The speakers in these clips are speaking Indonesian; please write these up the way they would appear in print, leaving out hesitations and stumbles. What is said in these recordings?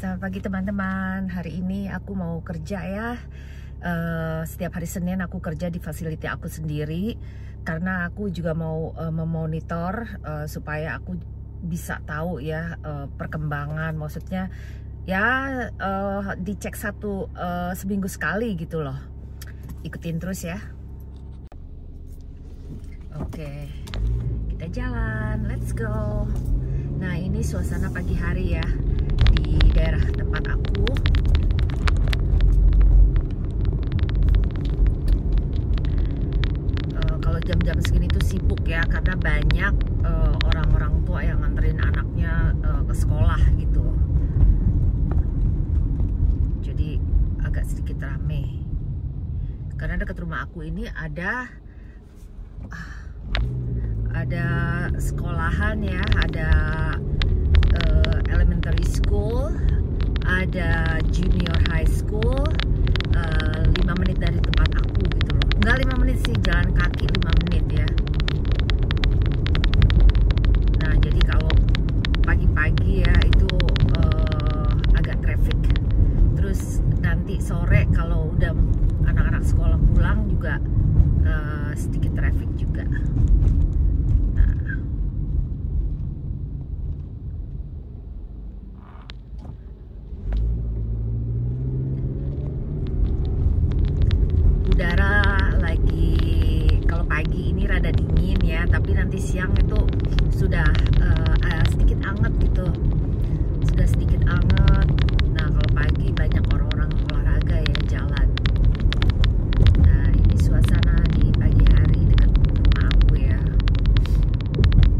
Selamat pagi teman-teman. Hari ini aku mau kerja ya. Setiap hari Senin aku kerja di facility aku sendiri karena aku juga mau memonitor supaya aku bisa tahu ya perkembangan. Maksudnya ya dicek seminggu sekali gitu loh. Ikutin terus ya. Oke, kita jalan. Let's go. Nah, ini suasana pagi hari ya di daerah tempat aku. Kalau jam-jam segini tuh sibuk ya, karena banyak orang-orang tua yang nganterin anaknya ke sekolah gitu. Jadi agak sedikit rame. Karena dekat rumah aku ini ada sekolahan ya, ada elementary school, ada junior high school, 5 menit dari tempat aku gitu loh. Enggak 5 menit sih, jalan kaki 5 menit ya. Nah, jadi kalau pagi-pagi ya itu agak traffic. Terus nanti sore kalau udah anak-anak sekolah pulang juga sedikit traffic juga. Udara lagi, kalau pagi ini rada dingin ya, tapi nanti siang itu sudah sedikit anget gitu, sudah sedikit anget. Nah, kalau pagi banyak orang-orang olahraga ya, jalan. Nah, ini suasana di pagi hari dekat rumah aku ya,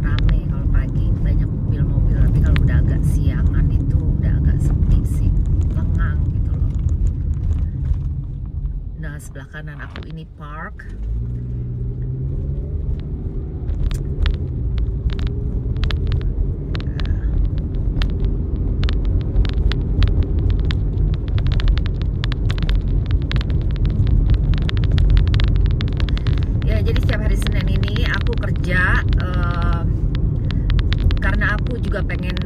rame kalau pagi, banyak mobil-mobil. Tapi kalau udah agak siangan itu udah agak sepi sih, lengang gitu loh. Nah, sebelah kanan aku ini park. Ya, jadi setiap hari Senin ini aku kerja karena aku juga pengen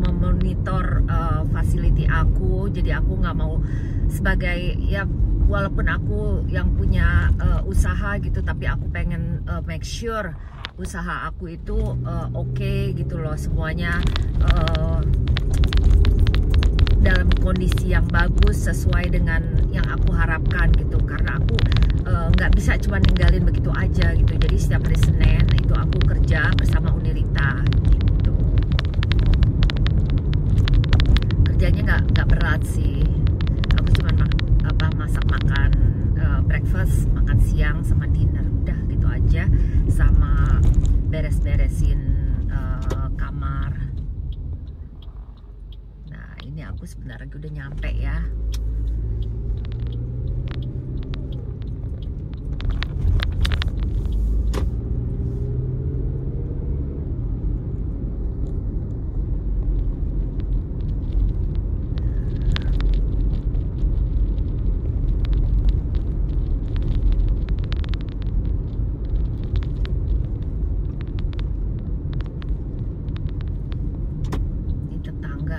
memonitor facility aku. Jadi aku nggak mau sebagai ya, walaupun aku yang punya usaha gitu, tapi aku pengen make sure usaha aku itu oke gitu loh, semuanya dalam kondisi yang bagus sesuai dengan yang aku harapkan gitu. Karena aku nggak bisa cuma ninggalin begitu aja gitu. Jadi setiap hari Senin itu aku kerja bersama Unirita gitu. Kerjanya nggak berat sih. Aku cuma masak makan breakfast, makan siang sama dinner, udah gitu aja, sama beres-beresin kamar. Nah, ini aku sebentar lagi udah nyampe ya.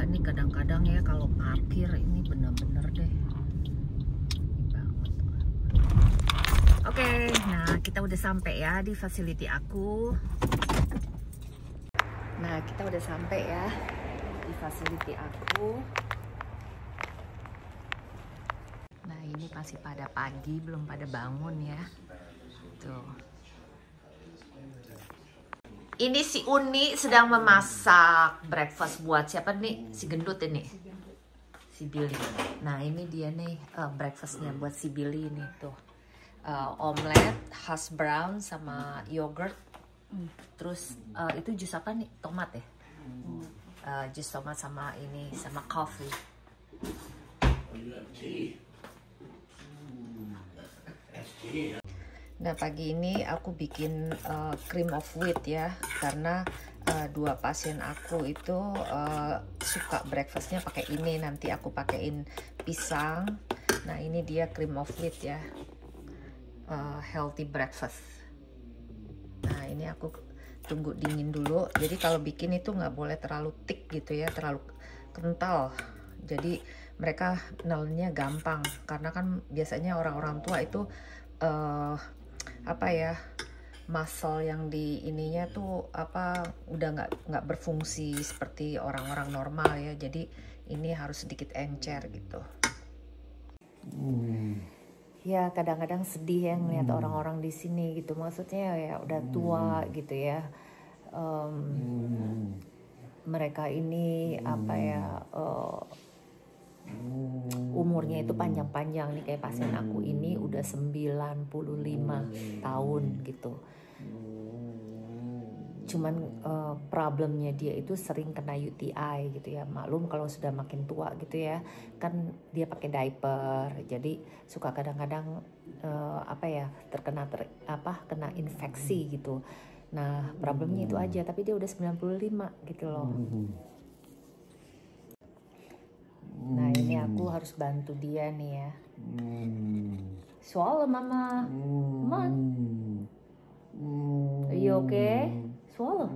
Ini kadang-kadang ya kalau parkir ini bener-bener deh ini banget. Oke, nah kita udah sampai ya di facility aku. Nah, kita udah sampai ya di facility aku. Nah, ini masih pada pagi, belum pada bangun ya. Tuh. Ini si Uni sedang memasak breakfast buat siapa nih? Si gendut ini, si Billy. Nah, ini dia nih breakfastnya buat si Billy ini tuh. Omelet, hash brown sama yogurt. Terus itu jus apa nih? Tomat ya? Jus tomat sama ini, sama coffee. Nah, pagi ini aku bikin cream of wheat ya, karena dua pasien aku itu suka breakfastnya pakai ini. Nanti aku pakein pisang. Nah, ini dia cream of wheat ya, healthy breakfast. Nah, ini aku tunggu dingin dulu. Jadi kalau bikin itu nggak boleh terlalu thick gitu ya, terlalu kental. Jadi mereka nelennya gampang, karena kan biasanya orang-orang tua itu apa ya, muscle yang di ininya tuh apa udah nggak berfungsi seperti orang-orang normal ya. Jadi ini harus sedikit encer gitu. Ya kadang-kadang sedih ya ngeliat orang-orang di sini gitu, maksudnya ya udah tua gitu ya. Mereka ini apa ya, umurnya itu panjang-panjang nih, kayak pasien aku ini udah 95 tahun gitu. Cuman problemnya dia itu sering kena UTI gitu ya. Maklum kalau sudah makin tua gitu ya, kan dia pakai diaper, jadi suka kadang-kadang apa ya, kena infeksi gitu. Nah problemnya itu aja, tapi dia udah 95 gitu loh. Nah ini aku harus bantu dia nih ya. Swallow mama, come on. Are you okay? Swallow.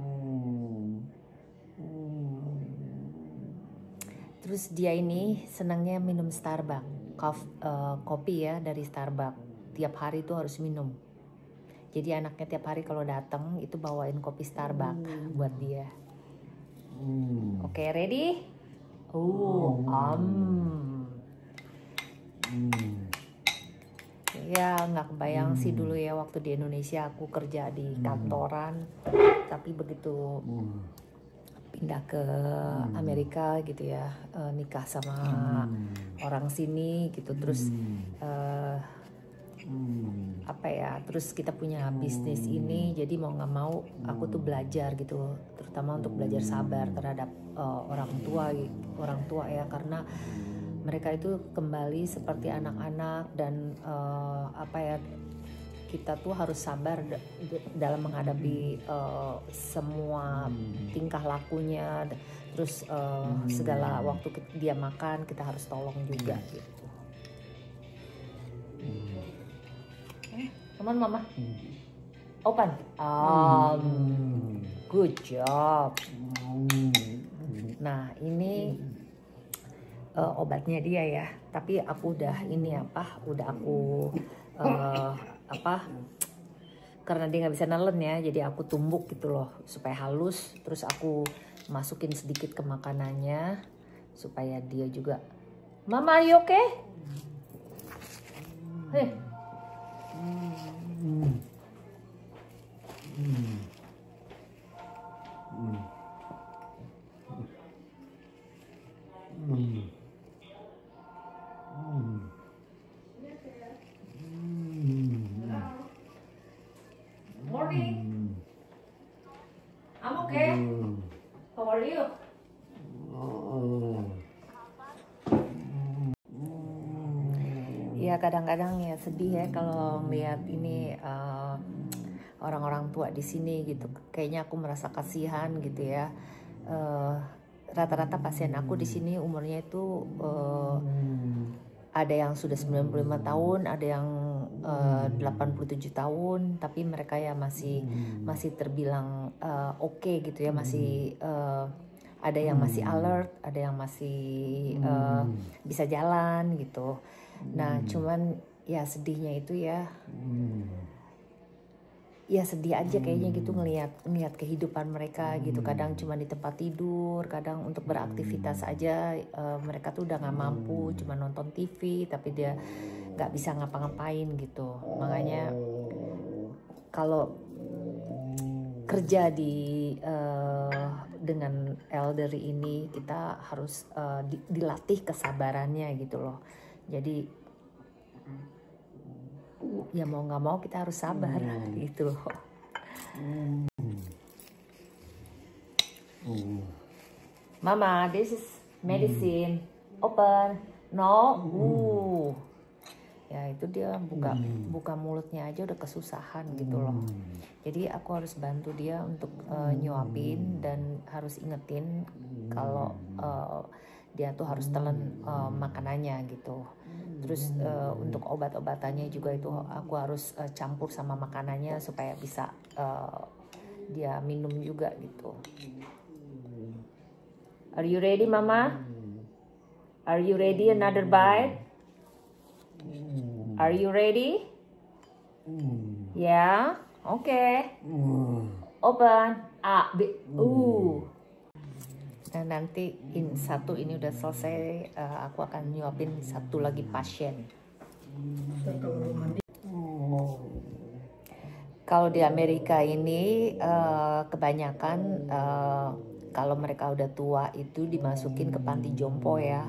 Terus dia ini senangnya minum Starbucks, kopi ya dari Starbucks. Tiap hari tuh harus minum. Jadi anaknya tiap hari kalau datang itu bawain kopi Starbucks buat dia. Oke, ready? Ya nggak kebayang sih dulu ya waktu di Indonesia aku kerja di kantoran, tapi begitu pindah ke Amerika gitu ya, nikah sama orang sini gitu, terus apa ya, terus kita punya bisnis ini, jadi mau nggak mau aku tuh belajar gitu, terutama untuk belajar sabar terhadap orang tua ya, karena mereka itu kembali seperti anak-anak, dan apa ya, kita tuh harus sabar dalam menghadapi semua tingkah lakunya, terus segala waktu dia makan kita harus tolong juga gitu. Come on mama, open. Good job. Nah ini obatnya dia ya, tapi aku udah karena dia nggak bisa nelen ya, jadi aku tumbuk gitu loh supaya halus, terus aku masukin sedikit ke makanannya supaya dia juga. Mama, are you okay? Hey. Morning. I'm okay. How are you? Ya kadang-kadang ya sedih ya kalau ngeliat ini orang-orang tua di sini gitu. Kayaknya aku merasa kasihan gitu ya. Rata-rata pasien aku di sini umurnya itu ada yang sudah 95 tahun, ada yang 87 tahun, tapi mereka ya masih terbilang oke gitu ya, masih ada yang masih alert, ada yang masih bisa jalan gitu. Nah cuman ya sedihnya itu ya, ya sedih aja kayaknya gitu ngelihat kehidupan mereka gitu. Kadang cuma di tempat tidur, kadang untuk beraktivitas aja mereka tuh udah nggak mampu, cuma nonton TV tapi dia nggak bisa ngapa-ngapain gitu. Makanya kalau kerja dengan elderly ini kita harus dilatih kesabarannya gitu loh. Jadi ya mau nggak mau kita harus sabar gitu loh. Mama, this is medicine. Open. No. Ya itu dia buka mulutnya aja udah kesusahan gitu loh. Jadi aku harus bantu dia untuk nyuapin, dan harus ingetin kalau dia tuh harus telan makanannya gitu. Terus untuk obat-obatannya juga itu aku harus campur sama makanannya supaya bisa dia minum juga gitu. Are you ready, Mama? Are you ready? Another bite? Are you ready? Ya, oke. Open. A, B, Nah, nanti satu ini udah selesai, aku akan nyuapin satu lagi pasien. Kalau di Amerika ini kebanyakan kalau mereka udah tua itu dimasukin ke panti jompo ya.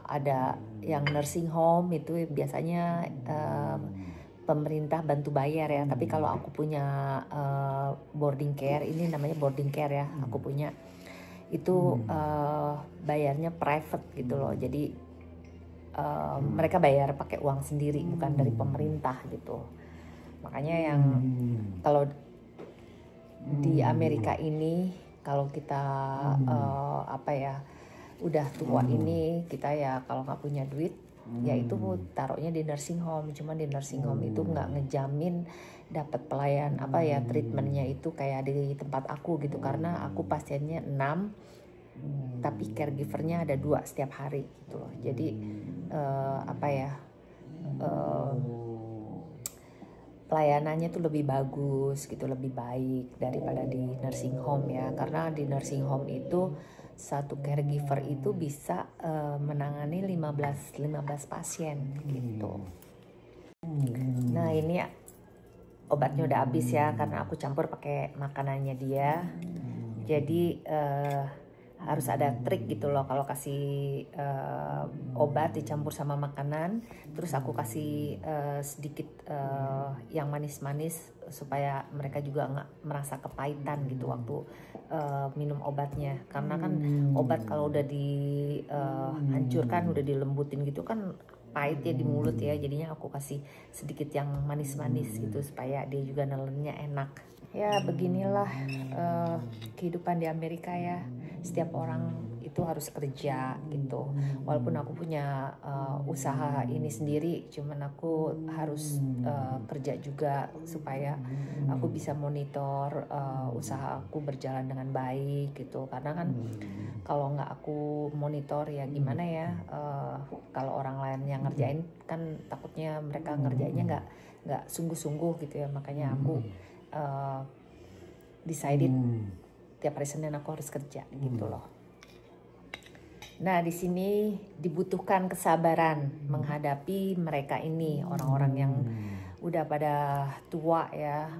Ada yang nursing home itu biasanya pemerintah bantu bayar ya. Tapi kalau aku punya boarding care, ini namanya boarding care ya, aku punya itu bayarnya private gitu loh. Jadi mereka bayar pakai uang sendiri, bukan dari pemerintah gitu. Makanya yang kalau di Amerika ini kalau kita udah tua ini, kita ya kalau nggak punya duit ya itu taruhnya di nursing home. Cuman di nursing home itu nggak ngejamin dapat pelayan treatmentnya itu kayak di tempat aku gitu, karena aku pasiennya 6 tapi caregivernya ada 2 setiap hari gitu loh. Jadi pelayanannya tuh lebih bagus gitu, lebih baik daripada di nursing home ya, karena di nursing home itu satu caregiver itu bisa menangani 15 pasien gitu. Nah, ini obatnya udah habis ya, karena aku campur pakai makanannya dia. Jadi harus ada trik gitu loh kalau kasih obat dicampur sama makanan, terus aku kasih sedikit yang manis-manis supaya mereka juga nggak merasa kepahitan gitu waktu minum obatnya. Karena kan obat kalau udah dihancurkan, udah dilembutin gitu kan pahit ya di mulut ya. Jadinya aku kasih sedikit yang manis-manis gitu supaya dia juga nelennya enak. Ya beginilah kehidupan di Amerika ya. Setiap orang itu harus kerja gitu. Walaupun aku punya usaha ini sendiri, cuman aku harus kerja juga supaya aku bisa monitor usaha aku berjalan dengan baik gitu. Karena kan kalau nggak aku monitor ya gimana ya, kalau orang lain yang ngerjain kan takutnya mereka ngerjainnya nggak sungguh-sungguh gitu ya. Makanya aku decided tiap hari Senin aku harus kerja gitu loh. Nah, di sini dibutuhkan kesabaran menghadapi mereka ini, orang-orang yang udah pada tua ya.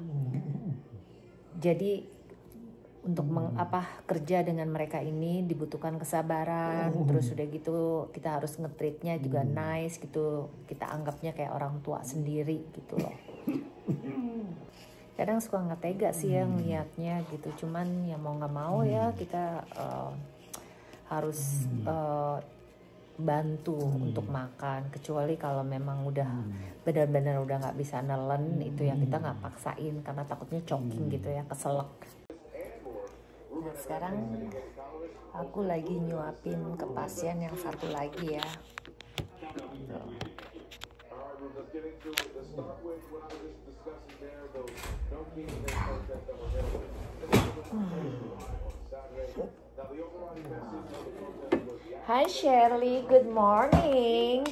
Jadi untuk kerja dengan mereka ini dibutuhkan kesabaran. Terus udah gitu kita harus nge-treatnya juga nice gitu. Kita anggapnya kayak orang tua sendiri gitu loh. Kadang suka nggak tega sih ya ngeliatnya gitu, cuman ya mau nggak mau ya kita harus bantu untuk makan. Kecuali kalau memang udah benar-benar udah nggak bisa nelen, itu ya kita nggak paksain karena takutnya choking gitu ya, keselak. Nah, sekarang aku lagi nyuapin ke pasien yang satu lagi ya. Hi Shirley, good morning.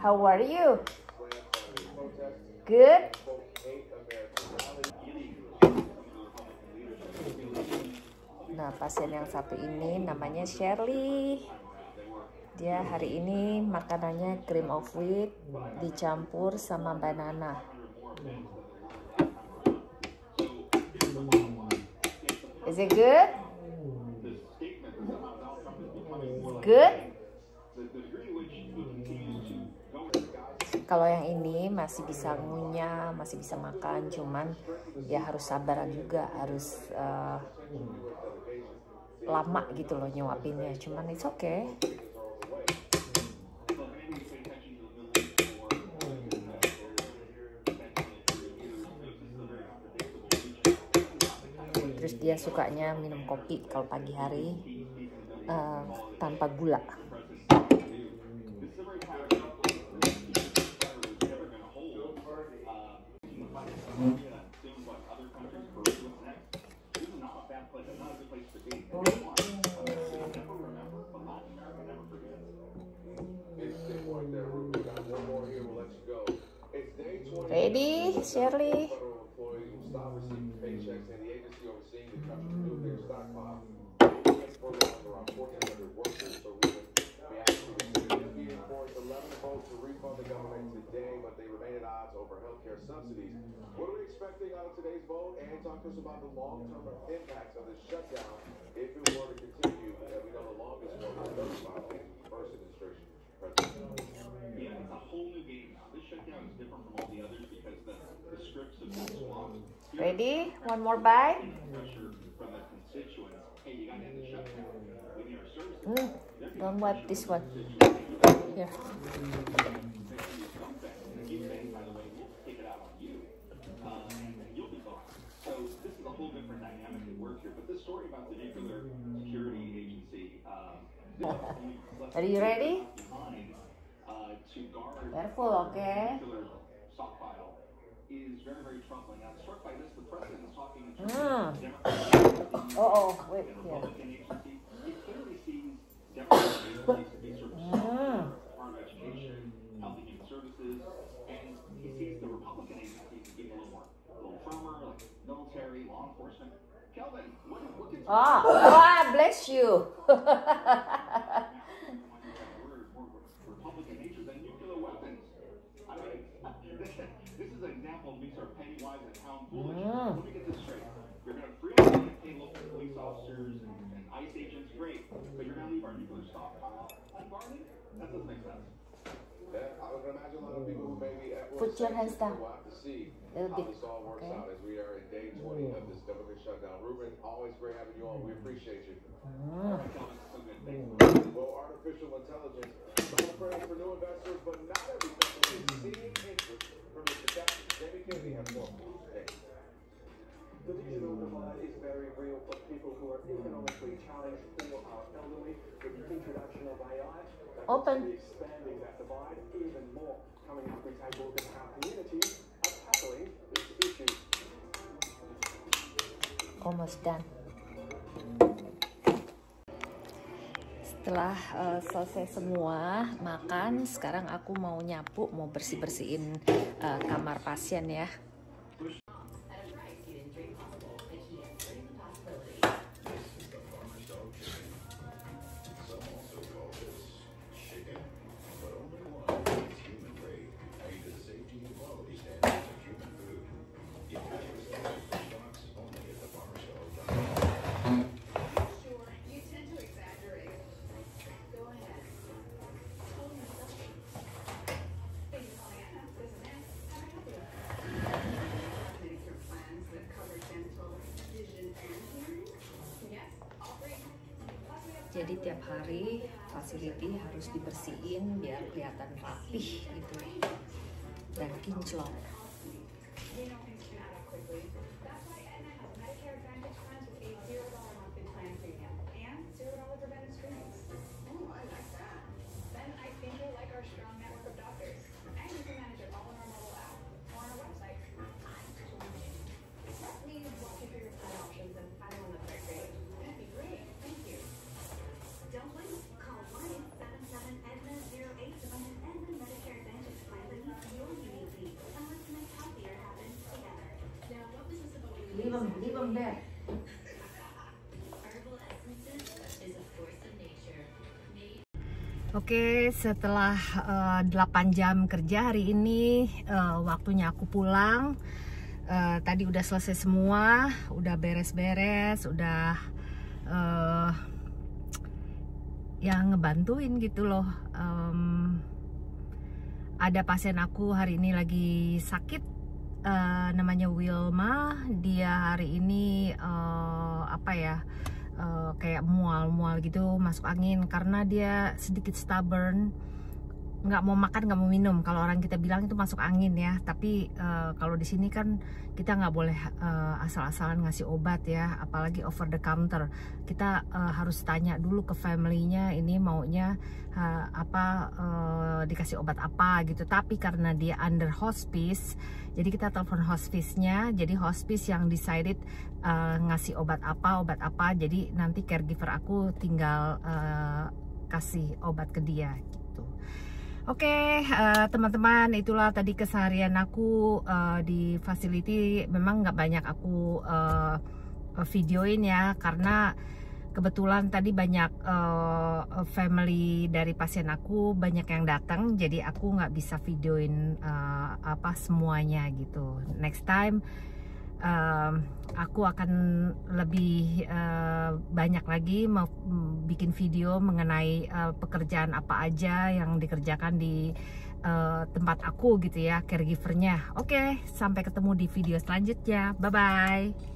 How are you? Good? Nah, pasien yang satu ini namanya Shirley. Dia hari ini makanannya cream of wheat dicampur sama banana. Is it good? Good? Kalau yang ini masih bisa ngunyah, masih bisa makan, cuman ya harus sabar juga, harus lama gitu loh nyuapinnya. Cuman it's okay. Terus dia sukanya minum kopi kalau pagi hari tanpa gula. Shirley. What are we expecting out of today's vote? And talk to us about the long-term impacts of this shutdown if it were to continue. We know the longest one was 35 days, the first administration president. Yeah, it's a whole new game now. This shutdown is different from all the others because the scripts have been swapped. Ready? One more bite. Pressure from the constituents. Hey, you got to end the shutdown. With your services. Don't wipe this one. Here. By the way, we'll take it out on you. You'll be gone. So this is a whole different dynamic at work here. But this story about the Nuclear Security Agency. Are you ready? To guard Careful, okay? nuclear stockpile is very, very troubling. Now, struck by this, the president is talking to Oh, wait the here. Republican agency. He clearly sees Democratic agencies to be sort of Department of Education, Health and Human Services, and he sees the Republican agencies as being a little firmer, like military, law enforcement. Kelvin, what gets Bless you. Republican nature than nuclear weapons? I mean, this is an example of me sort of penny wise and pound foolish. Let me get this straight. You're going to freely pay local police officers and ICE agents, great, but you're going to leave our nuclear stockpile unguarded? That doesn't make sense. Yeah, I would imagine a lot of people who may be at Put your hands down. We'll have to see Little how bit. this all works out as we are in day 20 of this government shutdown. Ruben, always great having you on. We appreciate you. All right, Kelvin, so good. Thanks. Well, artificial intelligence, some praise for new investors, but not every company is seeing interest from Mr. Captain. Jamie Kennedy has more news today. The digital divide is very real for people who are economically challenged or are elderly. With the introduction of AI, Open. expanding that divide even more. Coming up, we take a look at how communities are tackling this issue. Almost done. Setelah selesai semua makan, sekarang aku mau nyapu, mau bersih-bersihin kamar pasien ya. Jadi tiap hari facility harus dibersihin biar kelihatan rapih gitu dan kinclong. Leave them there. Oke, setelah 8 jam kerja hari ini, waktunya aku pulang. Tadi udah selesai semua, udah beres-beres, udah yang ngebantuin gitu loh. Ada pasien aku hari ini lagi sakit. Namanya Wilma, dia hari ini kayak mual-mual gitu, masuk angin karena dia sedikit stubborn, nggak mau makan, nggak mau minum. Kalau orang kita bilang itu masuk angin ya, tapi kalau di sini kan kita nggak boleh asal-asalan ngasih obat ya, apalagi over the counter. Kita harus tanya dulu ke family-nya ini maunya dikasih obat apa gitu. Tapi karena dia under hospice, jadi kita telepon hospice-nya. Jadi hospice yang decided ngasih obat apa. Jadi nanti caregiver aku tinggal kasih obat ke dia gitu. Oke, teman-teman, itulah tadi keseharian aku di facility. Memang nggak banyak aku videoin ya, karena kebetulan tadi banyak family dari pasien aku banyak yang datang, jadi aku nggak bisa videoin semuanya gitu. Next time aku akan lebih banyak lagi mau bikin video mengenai pekerjaan apa aja yang dikerjakan di tempat aku gitu ya, caregivernya. Oke, sampai ketemu di video selanjutnya. Bye bye.